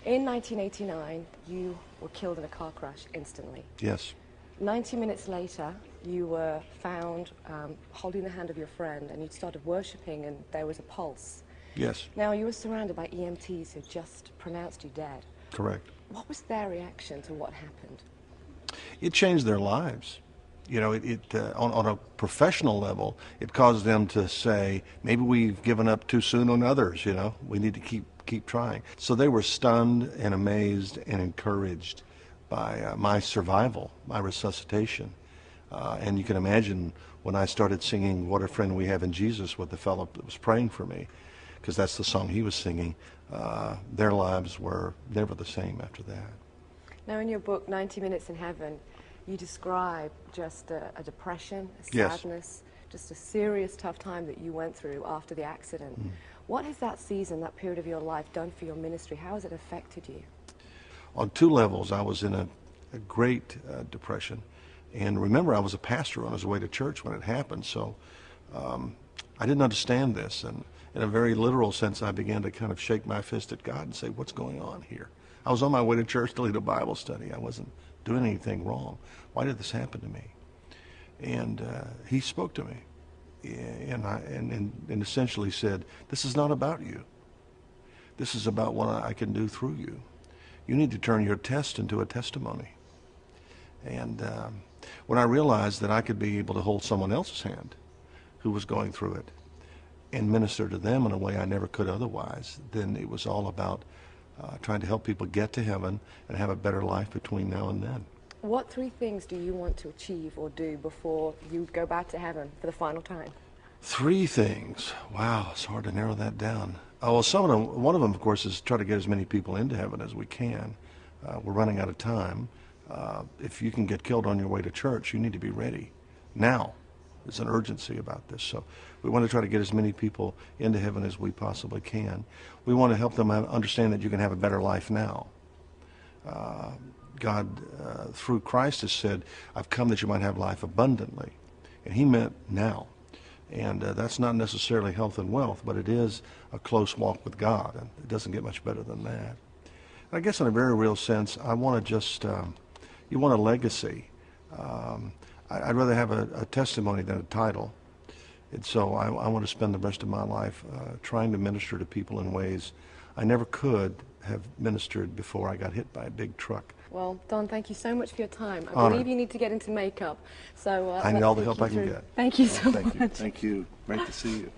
In 1989, you were killed in a car crash instantly. Yes. 90 minutes later, you were found holding the hand of your friend, and you'd started worshipping, and there was a pulse. Yes. Now, you were surrounded by EMTs who just pronounced you dead. Correct. What was their reaction to what happened? It changed their lives. You know, on a professional level, it caused them to say, maybe we've given up too soon on others, you know, we need to keep trying. So they were stunned and amazed and encouraged by my survival, my resuscitation. And you can imagine when I started singing What a Friend We Have in Jesus, what the fellow that was praying for me, because that's the song he was singing, their lives were never the same after that. Now, in your book, 90 Minutes in Heaven, you describe just a depression, a Yes. sadness, just a serious, tough time that you went through after the accident. What has that season, that period of your life, done for your ministry? How has it affected you? On two levels, I was in a great depression. And remember, I was a pastor on his way to church when it happened, so I didn't understand this. And in a very literal sense, I began to kind of shake my fist at God and say, what's going on here? I was on my way to church to lead a Bible study. I wasn't doing anything wrong. Why did this happen to me? And he spoke to me and essentially said, this is not about you. This is about what I can do through you. You need to turn your test into a testimony. And when I realized that I could be able to hold someone else's hand who was going through it and minister to them in a way I never could otherwise, then it was all about trying to help people get to heaven and have a better life between now and then. What three things do you want to achieve or do before you go back to heaven for the final time? Three things. Wow, it's hard to narrow that down. Oh, well, some of them, one of them, of course, is try to get as many people into heaven as we can. We're running out of time. If you can get killed on your way to church, you need to be ready now. There's an urgency about this. So we want to try to get as many people into heaven as we possibly can. We want to help them understand that you can have a better life now. God, through Christ, has said, I've come that you might have life abundantly. And he meant now. And that's not necessarily health and wealth, but it is a close walk with God. And it doesn't get much better than that. And I guess in a very real sense, I want to just, you want a legacy. I'd rather have a testimony than a title. And so I want to spend the rest of my life trying to minister to people in ways I never could have ministered before I got hit by a big truck. Well, Don, thank you so much for your time. I Honor. believe you need to get into makeup. So I need all the help I can get. Thank you so Thank much. you. Thank you. Great to see you.